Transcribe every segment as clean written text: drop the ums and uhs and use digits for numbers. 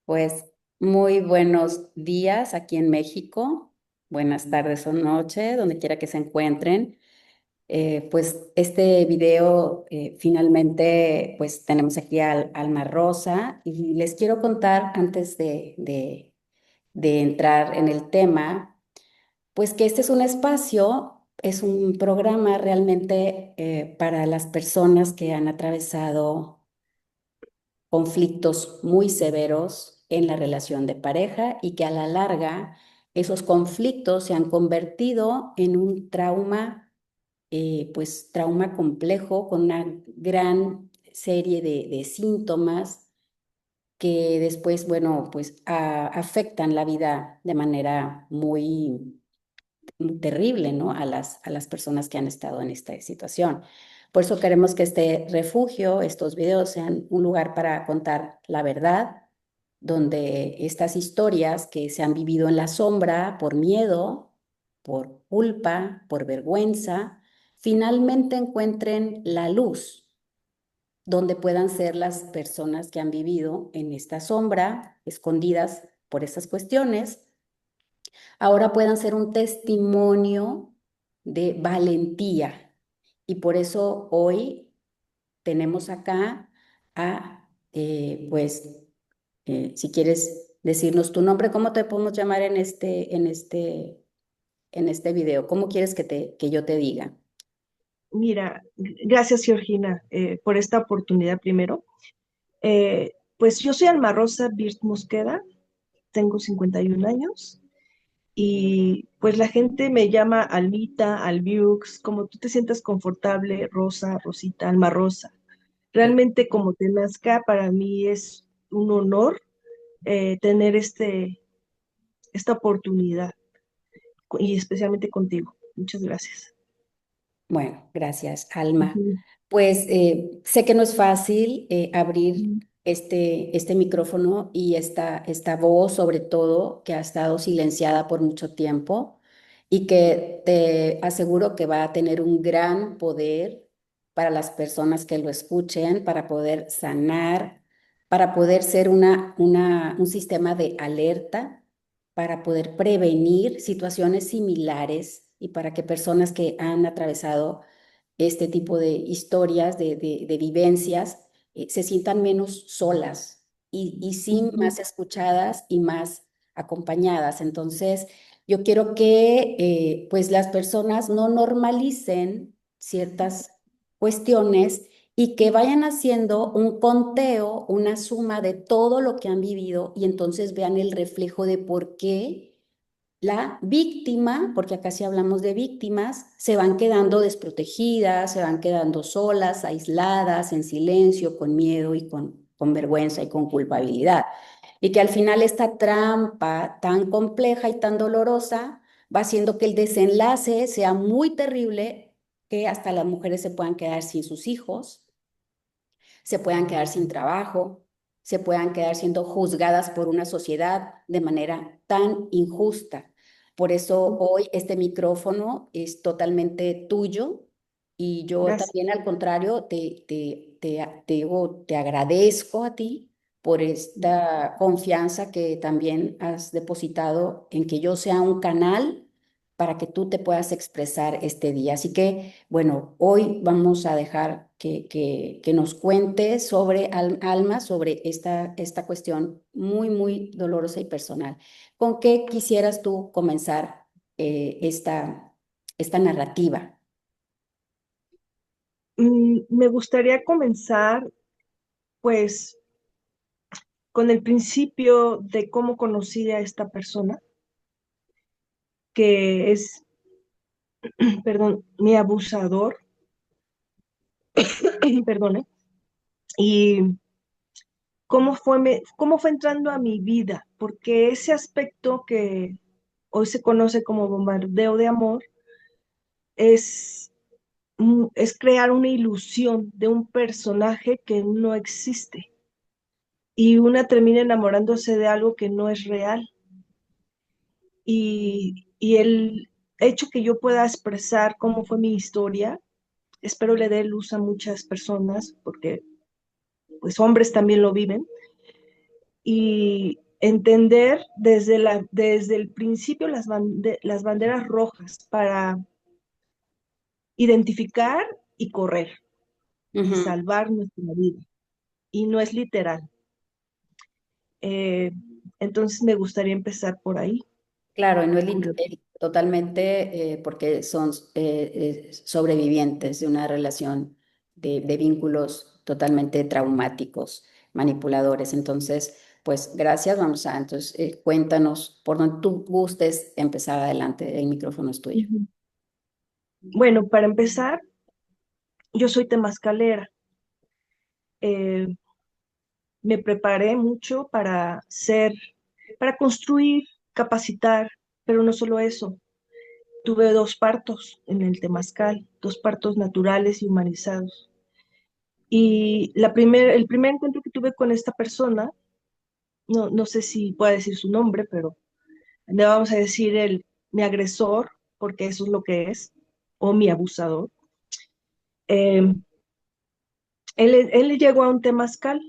Pues muy buenos días aquí en México, buenas tardes o noche, donde quiera que se encuentren. Pues este video finalmente pues tenemos aquí al Alma Rosa y les quiero contar antes de entrar en el tema, pues que este es un espacio, es un programa realmente para las personas que han atravesado conflictos muy severos en la relación de pareja y que a la larga esos conflictos se han convertido en un trauma, pues trauma complejo con una gran serie de síntomas que después, bueno, pues afectan la vida de manera muy terrible, ¿no? A las personas que han estado en esta situación. Por eso queremos que este refugio, estos videos sean un lugar para contar la verdad, donde estas historias que se han vivido en la sombra por miedo, por culpa, por vergüenza, finalmente encuentren la luz, donde puedan ser las personas que han vivido en esta sombra, escondidas por estas cuestiones, ahora puedan ser un testimonio de valentía. Y por eso hoy tenemos acá a, si quieres decirnos tu nombre, ¿cómo te podemos llamar en este video? ¿Cómo quieres que yo te diga? Mira, gracias Georgina por esta oportunidad primero. Pues yo soy Alma Rosa Birt Mosqueda, tengo 51 años y pues la gente me llama Almita, Albiux, como tú te sientas confortable, Rosa, Rosita, Alma Rosa. Realmente como te nazca, para mí es un honor tener esta oportunidad y especialmente contigo. Muchas gracias. Bueno, gracias, Alma. Ujú. Pues sé que no es fácil abrir Ujú. este micrófono y esta voz, sobre todo, que ha estado silenciada por mucho tiempo y que te aseguro que va a tener un gran poder para las personas que lo escuchen, para poder sanar, para poder ser un sistema de alerta, para poder prevenir situaciones similares y para que personas que han atravesado este tipo de historias, de vivencias, se sientan menos solas y sí Ujú. más escuchadas y más acompañadas. Entonces, yo quiero que pues las personas no normalicen ciertas cuestiones y que vayan haciendo un conteo, una suma de todo lo que han vivido y entonces vean el reflejo de por qué la víctima, porque acá sí hablamos de víctimas, se van quedando desprotegidas, se van quedando solas, aisladas, en silencio, con miedo y con vergüenza y con culpabilidad. Y que al final esta trampa tan compleja y tan dolorosa va haciendo que el desenlace sea muy terrible, que hasta las mujeres se puedan quedar sin sus hijos, se puedan quedar sin trabajo, se puedan quedar siendo juzgadas por una sociedad de manera tan injusta. Por eso hoy este micrófono es totalmente tuyo y yo Gracias. también al contrario te agradezco a ti por esta confianza que también has depositado en que yo sea un canal para que tú te puedas expresar este día. Así que, bueno, hoy vamos a dejar que nos cuente sobre Alma, sobre esta cuestión muy dolorosa y personal. ¿Con qué quisieras tú comenzar esta narrativa? Me gustaría comenzar, pues, con el principio de cómo conocí a esta persona, que es, perdón, mi abusador, perdone, y cómo fue entrando a mi vida, porque ese aspecto que hoy se conoce como bombardeo de amor es crear una ilusión de un personaje que no existe y una termina enamorándose de algo que no es real. Y el hecho que yo pueda expresar cómo fue mi historia, espero le dé luz a muchas personas, porque pues hombres también lo viven. y entender desde el principio las banderas rojas para identificar y correr y Ujú. salvar nuestra vida. Y no es literal. Eh, entonces me gustaría empezar por ahí. Claro, y no es Con totalmente porque son sobrevivientes de una relación de vínculos totalmente traumáticos, manipuladores. Entonces, pues gracias, vamos a, entonces cuéntanos por donde tú gustes empezar adelante, el micrófono es tuyo. Ujú. Bueno, para empezar, yo soy temascalera. Eh, Me preparé mucho para construir, capacitar, pero no solo eso. Tuve dos partos en el temazcal, dos partos naturales y humanizados. Y el primer encuentro que tuve con esta persona, no sé si puedo decir su nombre, pero le vamos a decir mi agresor, porque eso es lo que es, o mi abusador. Eh, él llegó a un temazcal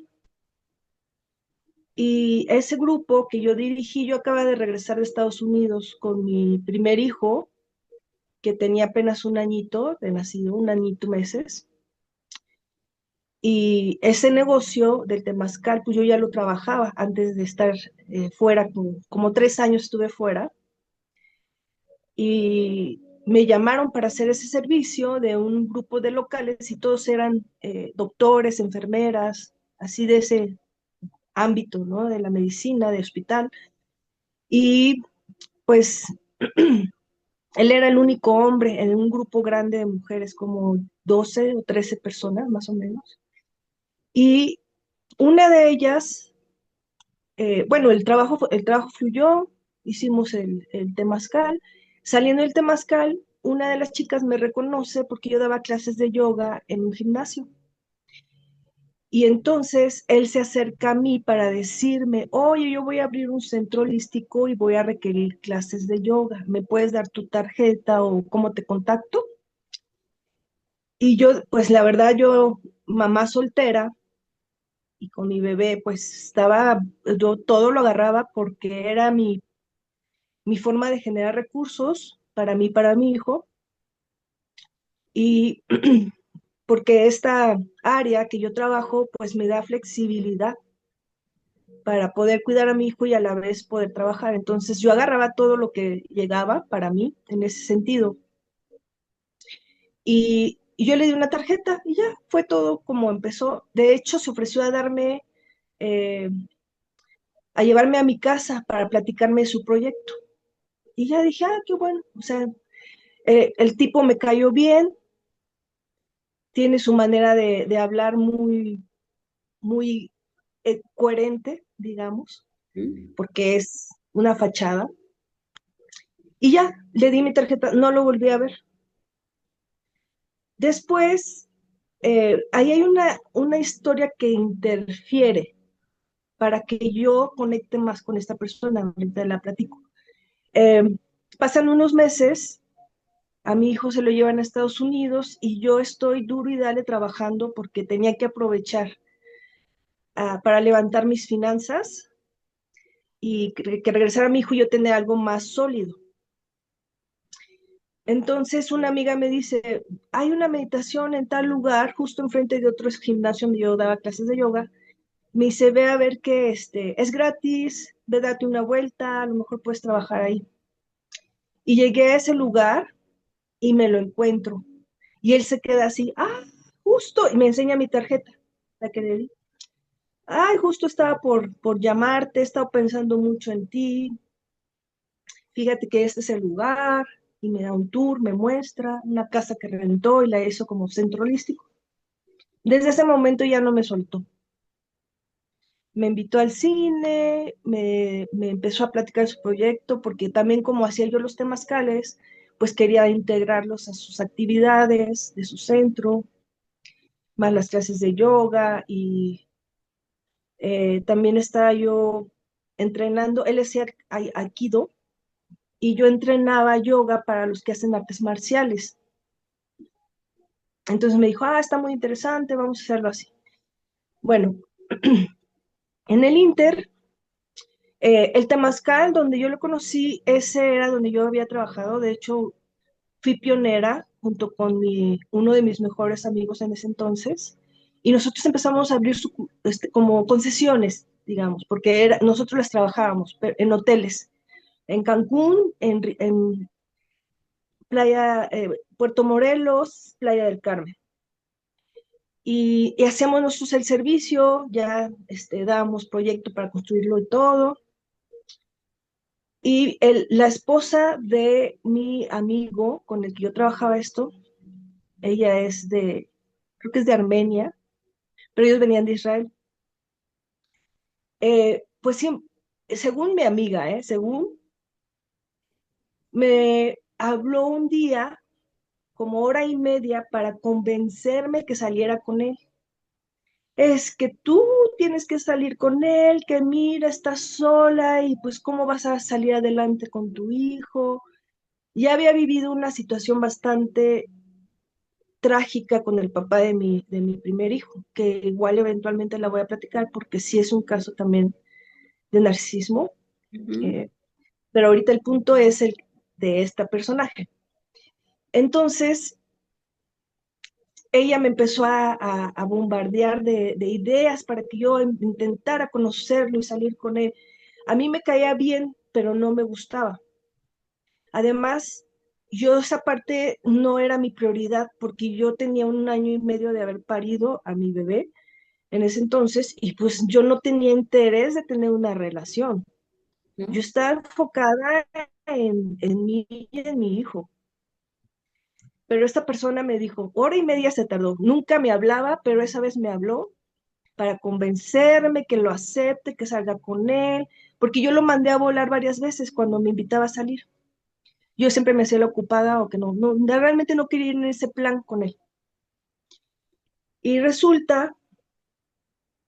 y ese grupo que yo dirigí, yo acaba de regresar de Estados Unidos con mi primer hijo, que tenía apenas un añito de nacido, un añito meses. Y ese negocio del temazcal, pues yo ya lo trabajaba antes de estar fuera, como 3 años estuve fuera, y me llamaron para hacer ese servicio de un grupo de locales y todos eran doctores, enfermeras, así de ese ámbito, ¿no? De la medicina, de hospital. Y pues él era el único hombre en un grupo grande de mujeres, como 12 o 13 personas más o menos. Y una de ellas, bueno, el trabajo fluyó, hicimos el temazcal. Saliendo del temazcal, una de las chicas me reconoce porque yo daba clases de yoga en un gimnasio. Y entonces él se acerca a mí para decirme, oye, yo voy a abrir un centro holístico y voy a requerir clases de yoga. ¿Me puedes dar tu tarjeta o cómo te contacto? Y yo, pues la verdad, yo, mamá soltera y con mi bebé, pues yo todo lo agarraba porque era mi forma de generar recursos para mí, para mi hijo, y porque esta área que yo trabajo, pues me da flexibilidad para poder cuidar a mi hijo y a la vez poder trabajar. Entonces yo agarraba todo lo que llegaba para mí en ese sentido. Y yo le di una tarjeta y ya fue todo como empezó. De hecho, se ofreció eh, a llevarme a mi casa para platicarme de su proyecto. Y ya dije, ah, qué bueno. O sea, el tipo me cayó bien, tiene su manera de hablar muy coherente, digamos, ¿Mm? porque es una fachada. Y ya, le di mi tarjeta, no lo volví a ver. Después, ahí hay una historia que interfiere para que yo conecte más con esta persona, ahorita la platico. Eh, Pasan unos meses, a mi hijo se lo llevan a Estados Unidos y yo estoy duro y dale trabajando porque tenía que aprovechar para levantar mis finanzas y que regresara mi hijo y yo tener algo más sólido. Entonces una amiga me dice, hay una meditación en tal lugar, justo enfrente de otro gimnasio donde yo daba clases de yoga. Me dice, ve a ver que es gratis, ve date una vuelta, a lo mejor puedes trabajar ahí. Y llegué a ese lugar y me lo encuentro. Y él se queda así, ah, justo, y me enseña mi tarjeta, la que le di. Ay, justo estaba por llamarte, he estado pensando mucho en ti. Fíjate que este es el lugar, y me da un tour, me muestra una casa que rentó y la hizo como centro holístico. Desde ese momento ya no me soltó. Me invitó al cine, me empezó a platicar su proyecto, porque también como hacía yo los temazcales, pues quería integrarlos a sus actividades de su centro, más las clases de yoga y también estaba yo entrenando, él hacía aikido y yo entrenaba yoga para los que hacen artes marciales. Entonces me dijo, ah, está muy interesante, vamos a hacerlo así. Bueno, en el Inter El Temazcal, donde yo lo conocí, ese era donde yo había trabajado. De hecho, fui pionera junto con uno de mis mejores amigos en ese entonces. Y nosotros empezamos a abrir como concesiones, digamos, porque nosotros las trabajábamos en hoteles, en Cancún, en Playa, Puerto Morelos, Playa del Carmen. Y hacíamos nosotros el servicio, ya dábamos proyecto para construirlo y todo. Y la esposa de mi amigo con el que yo trabajaba esto, ella es creo que es de Armenia, pero ellos venían de Israel. Pues sí, según mi amiga, según me habló un día como hora y media para convencerme que saliera con él. Es que tú tienes que salir con él, que mira, estás sola y pues cómo vas a salir adelante con tu hijo. Ya había vivido una situación bastante trágica con el papá de mi primer hijo, que igual eventualmente la voy a platicar porque sí es un caso también de narcisismo, Ujú, eh, pero ahorita el punto es el de esta personaje. Entonces, ella me empezó a bombardear de ideas para que yo intentara conocerlo y salir con él. A mí me caía bien, pero no me gustaba. Además, yo esa parte no era mi prioridad porque yo tenía 1 año y medio de haber parido a mi bebé en ese entonces y pues yo no tenía interés de tener una relación. Yo ujú, estaba enfocada en mí y en mi hijo. Pero esta persona me dijo, hora y media se tardó, nunca me hablaba, pero esa vez me habló para convencerme que lo acepte, que salga con él, porque yo lo mandé a volar varias veces cuando me invitaba a salir. Yo siempre me hacía la ocupada o que realmente no quería ir en ese plan con él. Y resulta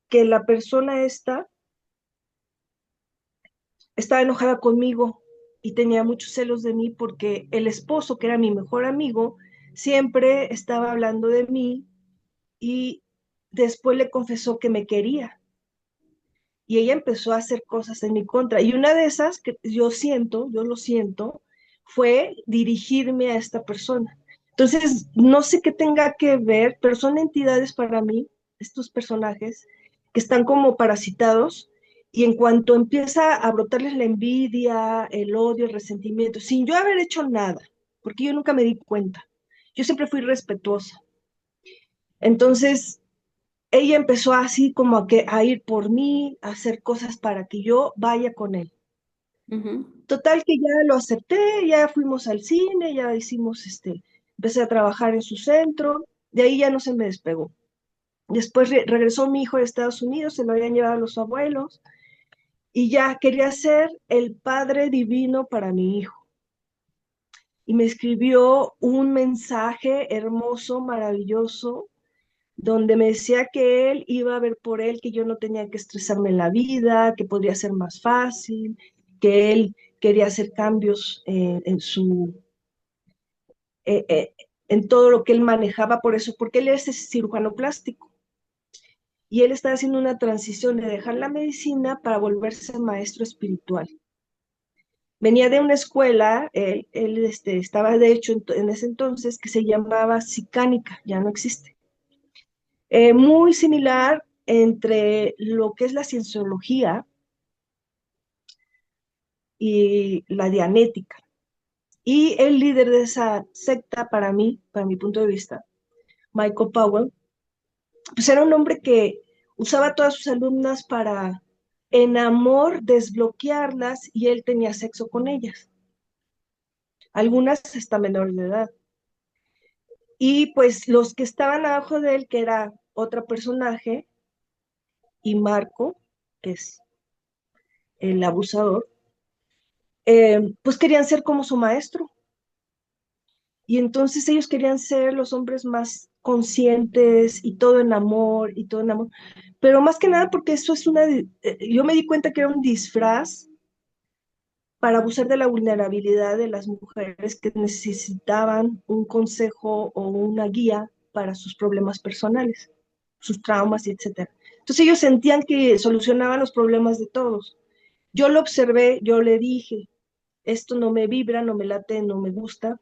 que la persona esta estaba enojada conmigo y tenía muchos celos de mí porque el esposo, que era mi mejor amigo, siempre estaba hablando de mí y después le confesó que me quería. Y ella empezó a hacer cosas en mi contra. Y una de esas que yo lo siento, fue dirigirme a esta persona. Entonces, no sé qué tenga que ver, pero son entidades para mí, estos personajes, que están como parasitados y en cuanto empieza a brotarles la envidia, el odio, el resentimiento, sin yo haber hecho nada, porque yo nunca me di cuenta, yo siempre fui respetuosa. Entonces, ella empezó así como a ir por mí, a hacer cosas para que yo vaya con él. ujú, Total que ya lo acepté, ya fuimos al cine, ya hicimos empecé a trabajar en su centro, de ahí ya no se me despegó. Después regresó mi hijo de Estados Unidos, se lo habían llevado los abuelos y ya quería ser el padre divino para mi hijo. Y me escribió un mensaje hermoso, maravilloso, donde me decía que él iba a ver por él, que yo no tenía que estresarme en la vida, que podría ser más fácil, que él quería hacer cambios eh, eh, en todo lo que él manejaba, por eso, porque él es cirujano plástico y él está haciendo una transición de dejar la medicina para volverse maestro espiritual. Venía de una escuela, él estaba de hecho en ese entonces que se llamaba Sicánica, ya no existe, muy similar entre lo que es la cienciología y la dianética. Y el líder de esa secta, para mi punto de vista, Michael Powell, pues era un hombre que usaba a todas sus alumnas para, en amor, desbloquearlas y él tenía sexo con ellas, algunas hasta menores de edad. Y pues los que estaban abajo de él, que era otro personaje, y Marco, que es el abusador, pues querían ser como su maestro. Y entonces ellos querían ser los hombres más conscientes y todo en amor y todo en amor. Pero más que nada porque eso es yo me di cuenta que era un disfraz para abusar de la vulnerabilidad de las mujeres que necesitaban un consejo o una guía para sus problemas personales, sus traumas y etcétera. Entonces ellos sentían que solucionaban los problemas de todos. Yo lo observé, yo le dije, esto no me vibra, no me late, no me gusta,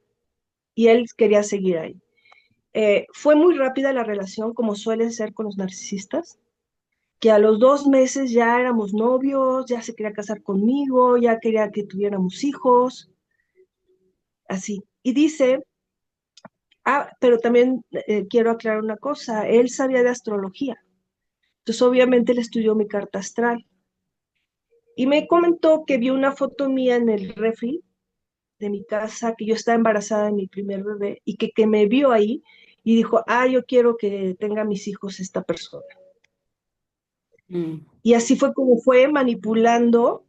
y él quería seguir ahí. Fue muy rápida la relación, como suele ser con los narcisistas, que a los 2 meses ya éramos novios, ya se quería casar conmigo, ya quería que tuviéramos hijos, así. Y dice, pero también quiero aclarar una cosa, él sabía de astrología, entonces obviamente él estudió mi carta astral y me comentó que vio una foto mía en el refri de mi casa, que yo estaba embarazada de mi primer bebé y que me vio ahí y dijo, yo quiero que tenga mis hijos esta persona. Mm, Y así fue como fue manipulando,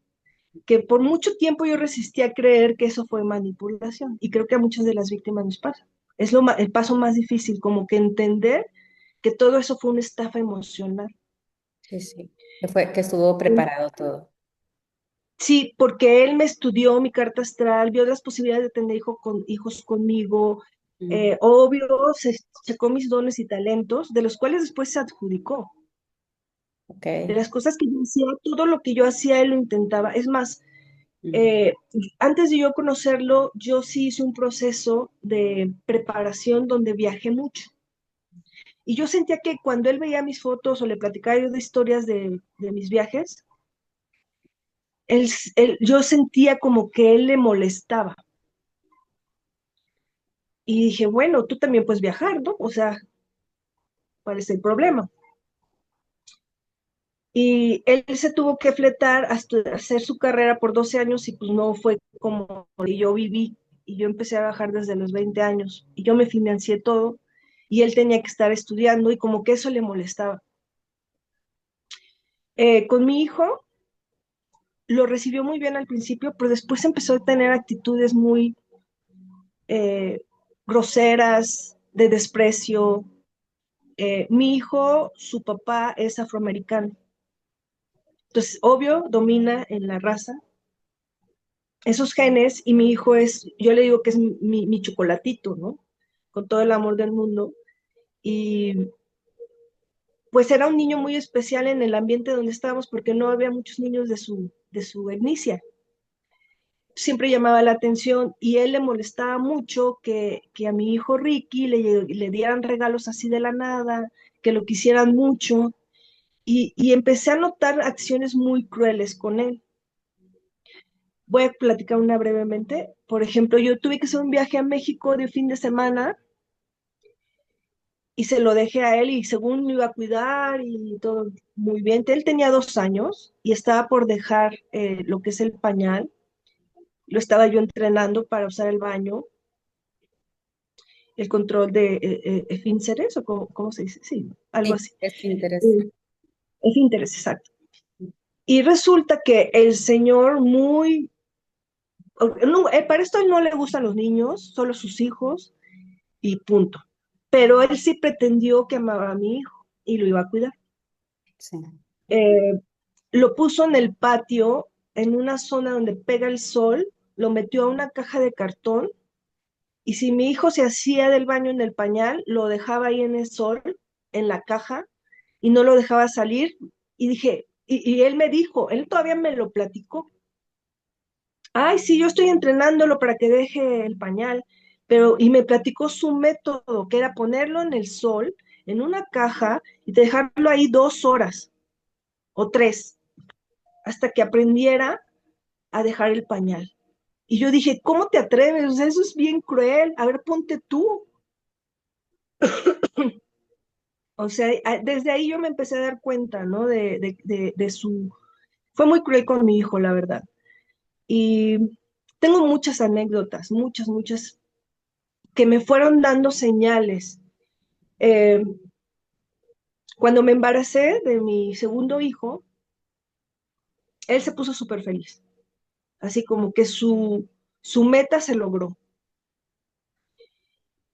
que por mucho tiempo yo resistí a creer que eso fue manipulación y creo que a muchas de las víctimas nos pasa. Es el paso más difícil, como que entender que todo eso fue una estafa emocional. sí, sí. Que estuvo preparado todo. Sí, porque él me estudió mi carta astral, vio las posibilidades de tener hijos conmigo, Mm, obvio, se checó mis dones y talentos, de los cuales después se adjudicó. ok. De las cosas que yo hacía, todo lo que yo hacía, él lo intentaba. Es más, Mm, eh, antes de yo conocerlo, yo sí hice un proceso de preparación donde viajé mucho. Y yo sentía que cuando él veía mis fotos o le platicaba yo de historias de mis viajes, yo sentía como que él le molestaba. Y dije, bueno, tú también puedes viajar, ¿no? O sea, ¿cuál es el problema? Y él se tuvo que fletar hasta hacer su carrera por 12 años y pues no fue como yo viví. Y yo empecé a bajar desde los 20 años y yo me financié todo y él tenía que estar estudiando y como que eso le molestaba. Con mi hijo lo recibió muy bien al principio, pero después empezó a tener actitudes muy eh, groseras, de desprecio. Mi hijo, su papá es afroamericano. Entonces, obvio, domina en la raza esos genes y mi hijo yo le digo que es mi chocolatito, ¿no? Con todo el amor del mundo. Y pues era un niño muy especial en el ambiente donde estábamos porque no había muchos niños de su etnia. Siempre llamaba la atención y él le molestaba mucho que a mi hijo Ricky le dieran regalos así de la nada, que lo quisieran mucho. Y empecé a notar acciones muy crueles con él. Voy a platicar una brevemente. Por ejemplo, yo tuve que hacer un viaje a México de fin de semana y se lo dejé a él y según lo iba a cuidar y todo muy bien. Él tenía 2 años y estaba por dejar lo que es el pañal. Lo estaba yo entrenando para usar el baño, el control de esfínteres o cómo se dice, sí, algo sí, así. es interés. Eh, Esfínteres, exacto. Y resulta que el señor no, para esto a él no le gustan los niños, solo sus hijos y punto. Pero él sí pretendió que amaba a mi hijo y lo iba a cuidar. Sí. Eh, lo puso en el patio, en una zona donde pega el sol, lo metió a una caja de cartón y si mi hijo se hacía del baño en el pañal, lo dejaba ahí en el sol, en la caja, y no lo dejaba salir. Y dije, y él me dijo, él todavía me lo platicó. Ay, sí, yo estoy entrenándolo para que deje el pañal, y me platicó su método, que era ponerlo en el sol, en una caja, y dejarlo ahí 2 horas o 3, hasta que aprendiera a dejar el pañal. Y yo dije, ¿cómo te atreves? O sea, eso es bien cruel. A ver, ponte tú. O sea, desde ahí yo me empecé a dar cuenta, ¿no? Fue muy cruel con mi hijo, la verdad. Y tengo muchas anécdotas, muchas, muchas, que me fueron dando señales. Eh, Cuando me embaracé de mi segundo hijo, él se puso súper feliz, así como que su meta se logró.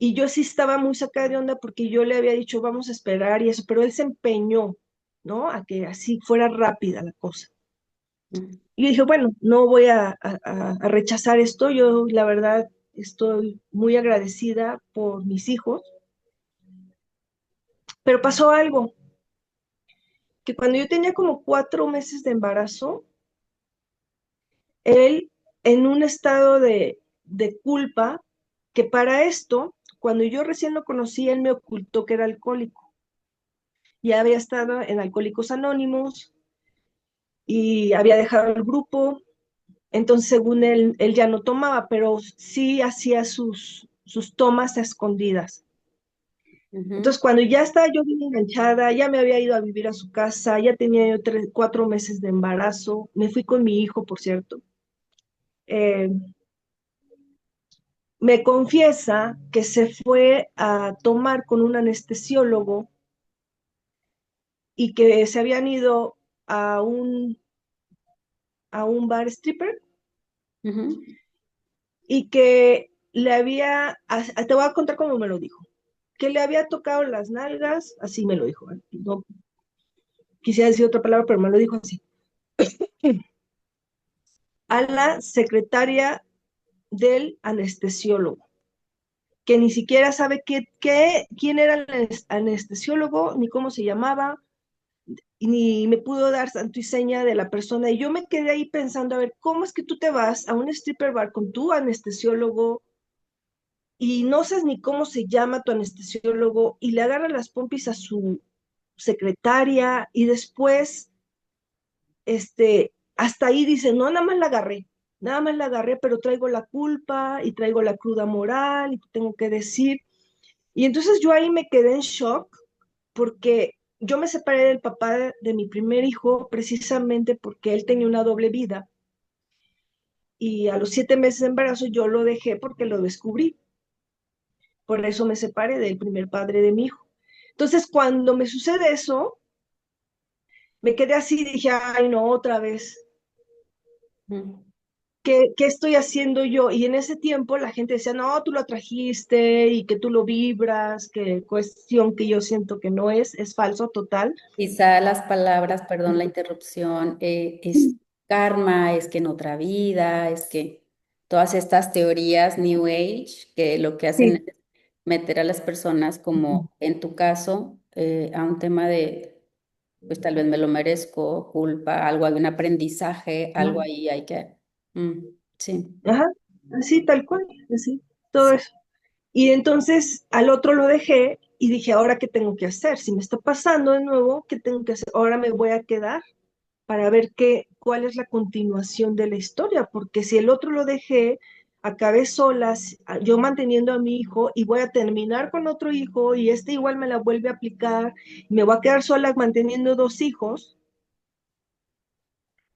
Y yo sí estaba muy sacada de onda porque yo le había dicho, vamos a esperar y eso, pero él se empeñó, ¿no? A que así fuera rápida la cosa. Mm, Y yo dije, bueno, no voy a rechazar esto, yo la verdad estoy muy agradecida por mis hijos, pero pasó algo, que cuando yo tenía como 4 meses de embarazo, él en un estado de culpa, que para esto, cuando yo recién lo conocí, él me ocultó que era alcohólico. Ya había estado en Alcohólicos Anónimos y había dejado el grupo. Entonces, según él ya no tomaba, pero sí hacía sus tomas a escondidas. Ujú, Entonces, cuando ya estaba yo bien enganchada, ya me había ido a vivir a su casa, ya tenía yo 4 meses de embarazo, me fui con mi hijo, por cierto. eh, Me confiesa que se fue a tomar con un anestesiólogo y que se habían ido a un bar stripper ujú. y que le había, te voy a contar cómo me lo dijo, que le había tocado las nalgas, así me lo dijo, no quisiera decir otra palabra, pero me lo dijo así, a la secretaria del anestesiólogo, que ni siquiera sabe quién era el anestesiólogo, ni cómo se llamaba, y ni me pudo dar santo y seña de la persona. Y yo me quedé ahí pensando, a ver, ¿cómo es que tú te vas a un stripper bar con tu anestesiólogo y no sabes ni cómo se llama tu anestesiólogo y le agarra las pompis a su secretaria y después, hasta ahí dice, no, nada más la agarré, pero traigo la culpa y traigo la cruda moral y tengo que decir. Y entonces yo ahí me quedé en shock porque yo me separé del papá de mi primer hijo precisamente porque él tenía una doble vida y a los 7 meses de embarazo yo lo dejé porque lo descubrí. Por eso me separé del primer padre de mi hijo. Entonces, cuando me sucede eso, me quedé así y dije, ay, no, otra vez, Ujú. ¿qué estoy haciendo yo? Y en ese tiempo la gente decía, no, tú lo trajiste y que tú lo vibras, que cuestión que yo siento que no es falso total. Quizá las palabras, perdón la interrupción, es karma, es que en otra vida, es que todas estas teorías New Age que lo que hacen Sí. es meter a las personas como en tu caso a un tema de, pues tal vez me lo merezco, culpa, algo, hay un aprendizaje, algo ahí hay que... Mm, sí. Ajá, así tal cual, así, todo eso. Y entonces al otro lo dejé y dije, ¿ahora qué tengo que hacer? Si me está pasando de nuevo, ¿qué tengo que hacer? Ahora me voy a quedar para ver cuál es la continuación de la historia, porque si el otro lo dejé, acabé sola, yo manteniendo a mi hijo y voy a terminar con otro hijo y este igual me la vuelve a aplicar, y me voy a quedar sola manteniendo 2 hijos.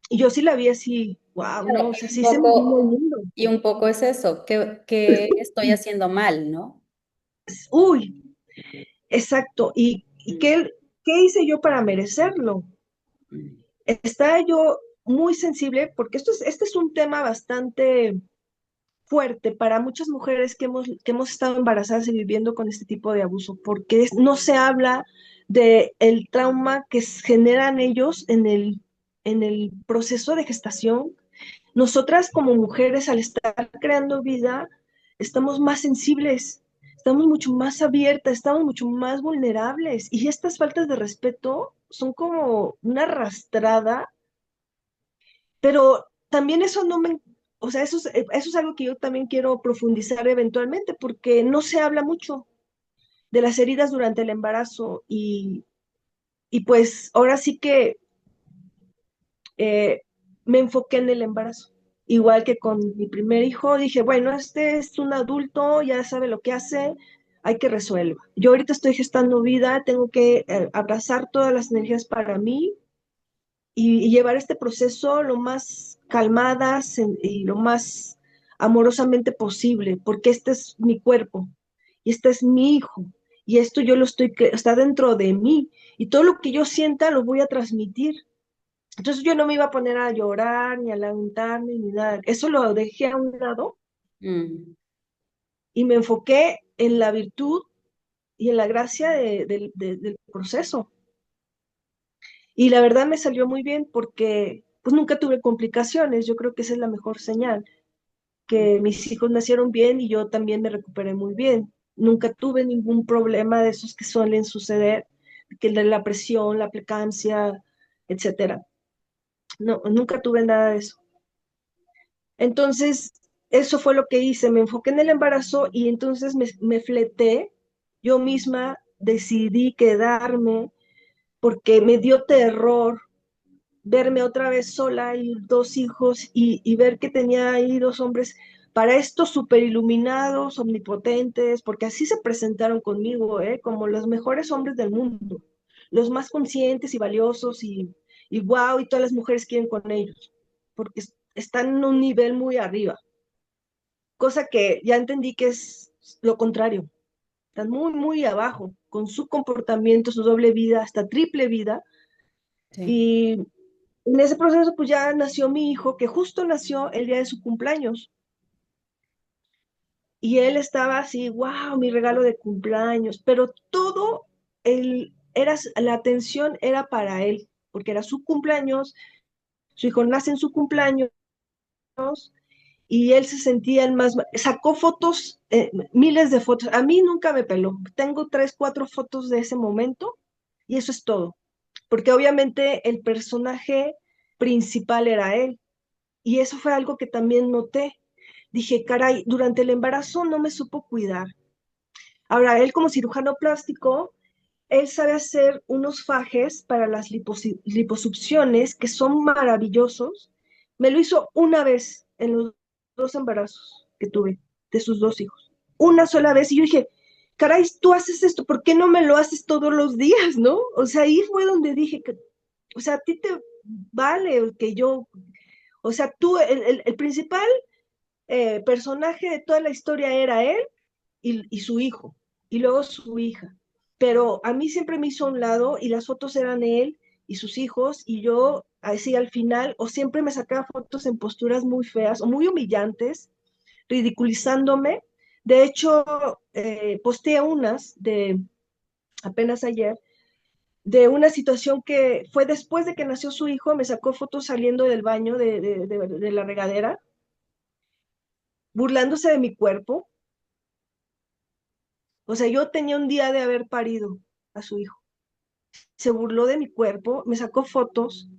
Y yo sí la vi así, wow, no, Claro, o sea, sí se me vino el mundo. y un poco es eso, que estoy haciendo mal, ¿no? Uy, exacto. ¿Y Mm, qué hice yo para merecerlo? mm, Estaba yo muy sensible porque este es un tema bastante fuerte para muchas mujeres que hemos estado embarazadas y viviendo con este tipo de abuso, porque no se habla de el trauma que generan ellos en el proceso de gestación. Nosotras como mujeres, al estar creando vida, estamos más sensibles, estamos mucho más abiertas, estamos mucho más vulnerables y estas faltas de respeto son como una arrastrada, pero también eso no me, o sea, eso es algo que yo también quiero profundizar eventualmente porque no se habla mucho de las heridas durante el embarazo y pues ahora sí que eh, me enfoqué en el embarazo. Igual que con mi primer hijo, dije, bueno, este es un adulto, ya sabe lo que hace, hay que resuelva. Yo ahorita estoy gestando vida, tengo que abrazar todas las energías para mí y llevar este proceso lo más calmada y lo más amorosamente posible, porque este es mi cuerpo y este es mi hijo y esto yo lo está dentro de mí y todo lo que yo sienta lo voy a transmitir. Entonces yo no me iba a poner a llorar, ni a lamentarme, ni nada. Eso lo dejé a un lado mm. y me enfoqué en la virtud y en la gracia del proceso. Y la verdad me salió muy bien porque pues nunca tuve complicaciones. Yo creo que esa es la mejor señal, que mis hijos nacieron bien y yo también me recuperé muy bien. Nunca tuve ningún problema de esos que suelen suceder, que la presión, la preeclampsia, etcétera. No, nunca tuve nada de eso. Entonces, eso fue lo que hice, me enfoqué en el embarazo y entonces me fleté, yo misma decidí quedarme porque me dio terror verme otra vez sola y dos hijos y ver que tenía ahí dos hombres para estos super iluminados, omnipotentes, porque así se presentaron conmigo, ¿eh? Como los mejores hombres del mundo, los más conscientes y valiosos y wow, y todas las mujeres quieren con ellos, porque están en un nivel muy arriba, cosa que ya entendí que es lo contrario, están muy, muy abajo, con su comportamiento, su doble vida, hasta triple vida, Sí. y en ese proceso, pues ya nació mi hijo, que justo nació el día de su cumpleaños. Y él estaba así, wow, mi regalo de cumpleaños. Pero todo la atención era para él, porque era su cumpleaños, su hijo nace en su cumpleaños y él se sentía el más. Sacó fotos, miles de fotos. A mí nunca me peló. Tengo 3, 4 fotos de ese momento y eso es todo. Porque obviamente el personaje principal era él. Y eso fue algo que también noté. Dije, caray, durante el embarazo no me supo cuidar. Ahora, él como cirujano plástico, él sabe hacer unos fajes para las liposucciones que son maravillosos. Me lo hizo una vez en los 2 embarazos que tuve de sus 2 hijos. Una sola vez. Y yo dije, caray, tú haces esto, ¿por qué no me lo haces todos los días, no? O sea, ahí fue donde dije que, o sea, a ti te vale que yo, o sea, tú, el principal personaje de toda la historia era él y su hijo, y luego su hija. Pero a mí siempre me hizo a un lado y las fotos eran él y sus hijos, y yo así al final, o siempre me sacaba fotos en posturas muy feas o muy humillantes, ridiculizándome. De hecho, posteé unas de apenas ayer, de una situación que fue después de que nació su hijo, me sacó fotos saliendo del baño de la regadera, burlándose de mi cuerpo. O sea, yo tenía un día de haber parido a su hijo. Se burló de mi cuerpo, me sacó fotos,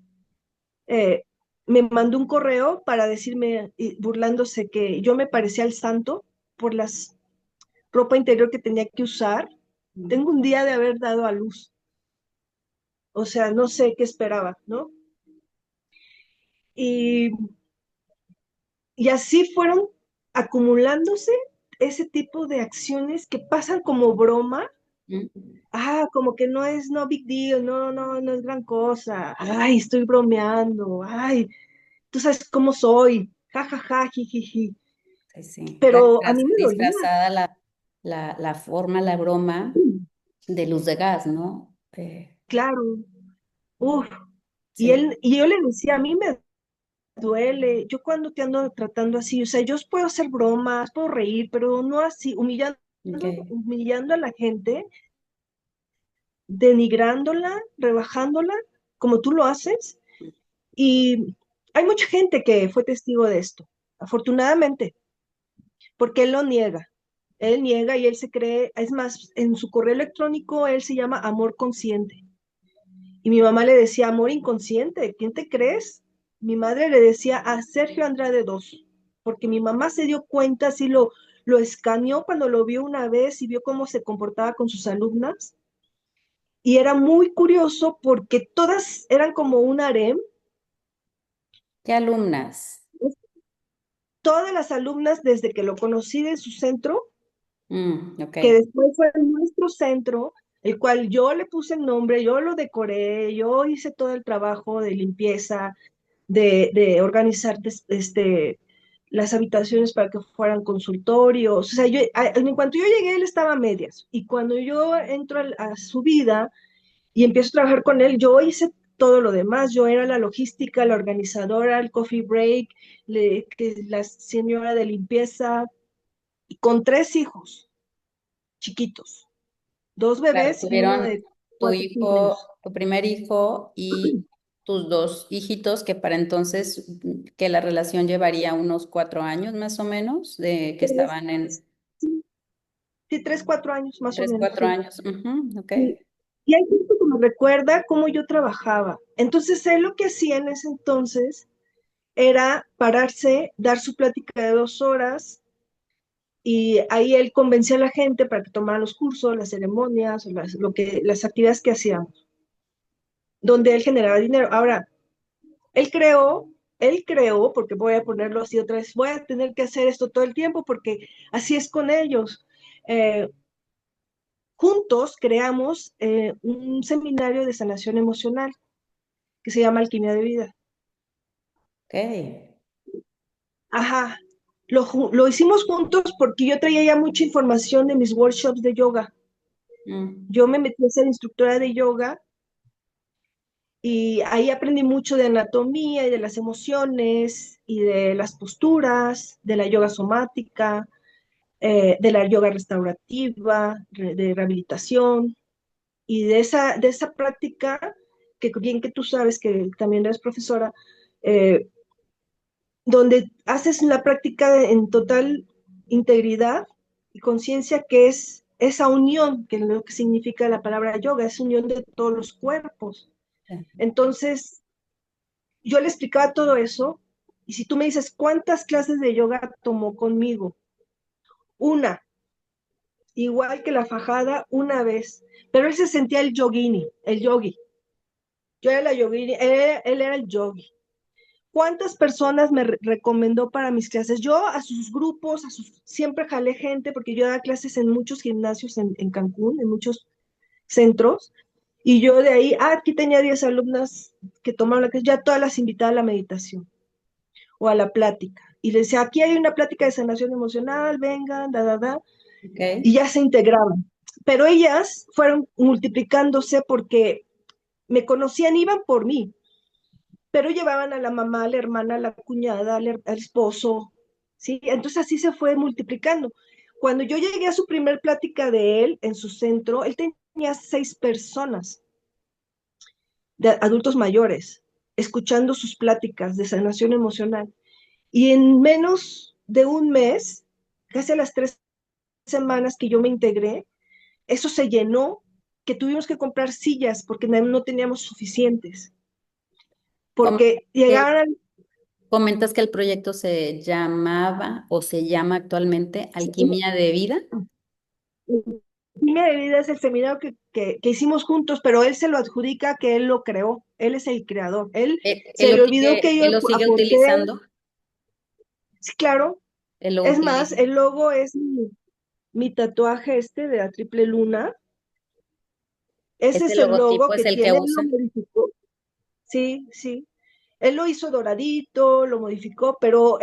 eh, me mandó un correo para decirme, burlándose, que yo me parecía al santo por la ropa interior que tenía que usar. Tengo un día de haber dado a luz. O sea, no sé qué esperaba, ¿no? Y, y así fueron acumulándose ese tipo de acciones que pasan como broma. Mm. Como que no es no big deal, no, no, no es gran cosa. Ay, estoy bromeando. Ay, tú sabes cómo soy. Ja, ja, ja, jijiji. Sí, sí. Pero a mí me dolía. Disfrazada la forma, la broma de luz de gas, ¿no? Claro. Uf. Sí. Y yo le decía, a mí me duele. Yo cuando te ando tratando así, o sea, yo puedo hacer bromas, puedo reír, pero no así, Ok. humillando a la gente, denigrándola, rebajándola, como tú lo haces. Y hay mucha gente que fue testigo de esto, afortunadamente, porque él lo niega. Él niega y él se cree, es más, en su correo electrónico él se llama Amor Consciente. Y mi mamá le decía Amor Inconsciente, ¿quién te crees? Mi madre le decía a Sergio Andrade II, porque mi mamá se dio cuenta, así lo escaneó cuando lo vio una vez y vio cómo se comportaba con sus alumnas. Y era muy curioso porque todas eran como un harem. ¿Qué alumnas? Todas las alumnas desde que lo conocí de su centro, Ok. que después fue nuestro centro, el cual yo le puse el nombre, yo lo decoré, yo hice todo el trabajo de limpieza, de organizar las habitaciones para que fueran consultorios. O sea, en cuanto yo llegué, él estaba a medias. Y cuando yo entro a su vida y empiezo a trabajar con él, yo hice todo lo demás. Yo era la logística, la organizadora, el coffee break, la señora de limpieza, y con 3 hijos chiquitos, 2 bebés y uno Tuvieron de tu 4 años. hijo, tu primer hijo y tus dos hijitos, que para entonces, que la relación llevaría unos 4 años más o menos, de que Tres, estaban en sí, sí, 3, 4 años más o tres, menos, cuatro sí. años. Ujú, ok. Y, y hay gente que me recuerda cómo yo trabajaba. Entonces, él lo que hacía en ese entonces era pararse, dar su plática de 2 horas y ahí él convencía a la gente para que tomaran los cursos, las ceremonias, las actividades que hacíamos, donde él generaba dinero. Ahora, él creó, porque voy a ponerlo así otra vez, voy a tener que hacer esto todo el tiempo porque así es con ellos. Eh, Juntos creamos un seminario de sanación emocional que se llama Alquimia de Vida. Ok. Ajá, lo hicimos juntos porque yo traía ya mucha información de mis workshops de yoga. Mm, Yo me metí a ser instructora de yoga y ahí aprendí mucho de anatomía y de las emociones y de las posturas, de la yoga somática, de la yoga restaurativa, de rehabilitación y de esa práctica que bien que tú sabes que también eres profesora, eh, donde haces la práctica en total integridad y conciencia, que es esa unión, que es lo que significa la palabra yoga, es unión de todos los cuerpos. sí. Entonces, yo le explicaba todo eso, y si tú me dices, ¿cuántas clases de yoga tomó conmigo? Una, igual que la fajada, una vez, pero él se sentía el yogini, el yogi. Yo era la yogini, él era el yogi. ¿Cuántas personas me recomendó para mis clases? Yo a sus grupos, siempre jalé gente, porque yo daba clases en muchos gimnasios en Cancún, en muchos centros, y yo de ahí, aquí tenía 10 alumnas que tomaron la clase, ya todas las invitaba a la meditación o a la plática. Y les decía, aquí hay una plática de sanación emocional, vengan, Ok. y ya se integraban. Pero ellas fueron multiplicándose porque me conocían, iban por mí, pero llevaban a la mamá, a la hermana, a la cuñada, al esposo, ¿sí? Entonces así se fue multiplicando. Cuando yo llegué a su primer plática de él en su centro, él tenía 6 personas de adultos mayores escuchando sus pláticas de sanación emocional. Y en menos de un mes, casi a las 3 semanas que yo me integré, eso se llenó, que tuvimos que comprar sillas porque no teníamos suficientes, Comentas porque que, llegaban comentas que el proyecto se llamaba o se llama actualmente Alquimia de Vida. Alquimia de Vida es el seminario que hicimos juntos, pero él se lo adjudica que él lo creó, él es el creador. Él se le olvidó que yo Él lo sigue aporté, utilizando, sí, claro. él lo Es más, utiliza. el logo es mi tatuaje este de la triple luna. Ese Ese es el logo logotipo es que el que tiene, él lo usa. modificó. Sí, sí. Él lo hizo doradito, lo modificó, pero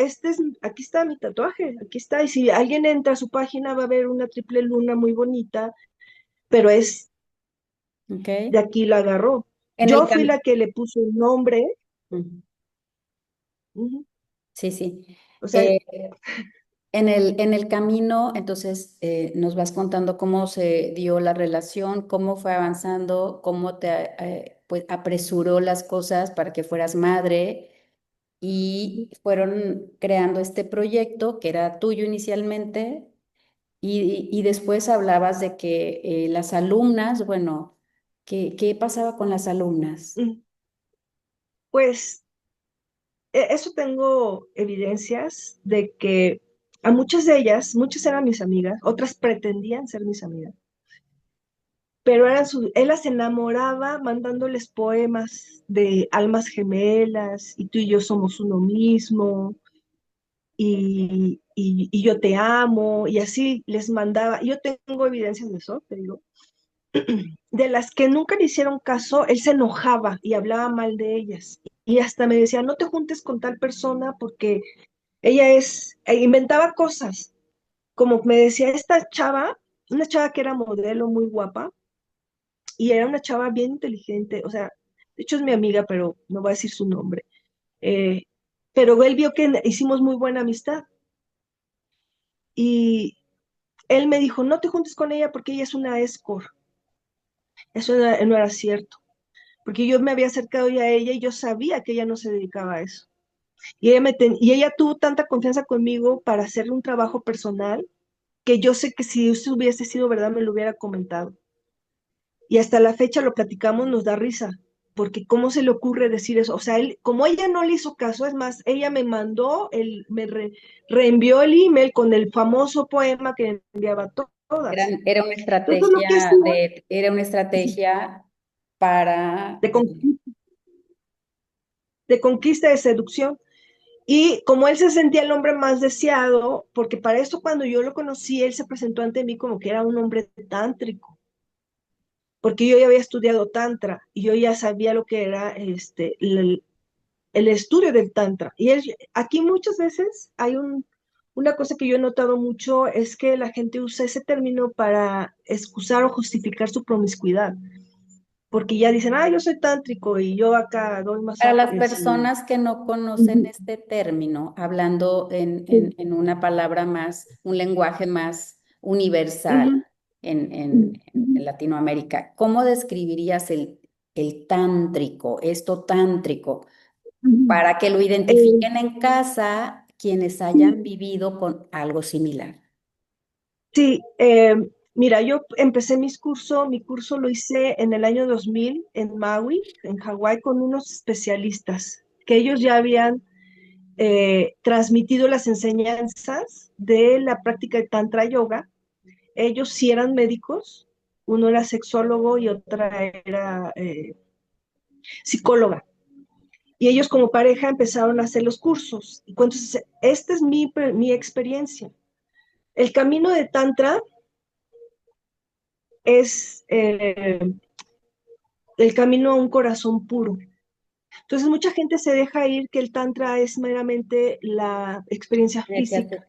aquí está mi tatuaje, aquí está. Y si alguien entra a su página va a ver una triple luna muy bonita, pero es Ok. de aquí la agarró. En el Yo fui cam- la que le puso el nombre. Ujú. Ujú. Sí, sí. O sea, Eh, en el camino, entonces, nos vas contando cómo se dio la relación, cómo fue avanzando, cómo te pues, apresuró las cosas para que fueras madre y fueron creando este proyecto que era tuyo inicialmente y después hablabas de que las alumnas, bueno, ¿qué pasaba con las alumnas? mm, pues eso tengo evidencias de que a muchas de ellas, muchas eran mis amigas, otras pretendían ser mis amigas, pero él las enamoraba mandándoles poemas de almas gemelas y tú y yo somos uno mismo y yo te amo y así les mandaba. Yo tengo evidencias de eso, te digo. De las que nunca le hicieron caso, él se enojaba y hablaba mal de ellas. Y hasta me decía, no te juntes con tal persona porque ella inventaba cosas. Como me decía, esta chava, una chava que era modelo muy guapa y era una chava bien inteligente, o sea, de hecho es mi amiga, pero no voy a decir su nombre. Eh, pero él vio que hicimos muy buena amistad y él me dijo, no te juntes con ella porque ella es una escort. Eso no era cierto, porque yo me había acercado ya a ella y yo sabía que ella no se dedicaba a eso. Y ella tuvo tanta confianza conmigo para hacerle un trabajo personal que yo sé que si eso hubiese sido verdad me lo hubiera comentado. Y hasta la fecha lo platicamos, nos da risa. porque ¿cómo se le ocurre decir eso? O sea, él, como ella no le hizo caso, es más, ella me mandó, reenvió el email con el famoso poema que enviaba todas. Era una Entonces, lo que estrategia hacía era una estrategia para de conquista, de conquista, de seducción. Y como él se sentía el hombre más deseado, porque para esto cuando yo lo conocí, él se presentó ante mí como que era un hombre tántrico, porque yo ya había estudiado tantra y yo ya sabía lo que era el estudio del tantra. Y aquí muchas veces hay una cosa que yo he notado mucho, es que la gente usa ese término para excusar o justificar su promiscuidad, porque ya dicen, yo soy tántrico y yo acá doy para las masajes y... personas que no conocen Ujú, este término, hablando sí, en una palabra más, un lenguaje más universal ujú, en Latinoamérica, ¿cómo describirías el tántrico, esto tántrico, ujú. para que lo Eh, identifiquen en casa quienes hayan sí, vivido con algo similar? sí, mira, yo empecé mi curso lo hice en el año 2000 en Maui, en Hawái, con unos especialistas que ellos ya habían transmitido las enseñanzas de la práctica de Tantra Yoga. Ellos sí eran médicos, uno era sexólogo y otra era psicóloga. Y ellos como pareja empezaron a hacer los cursos. Y entonces, esta es mi experiencia. El camino de Tantra es el camino a un corazón puro. Entonces, mucha gente se deja ir que el Tantra es meramente la experiencia Energía física.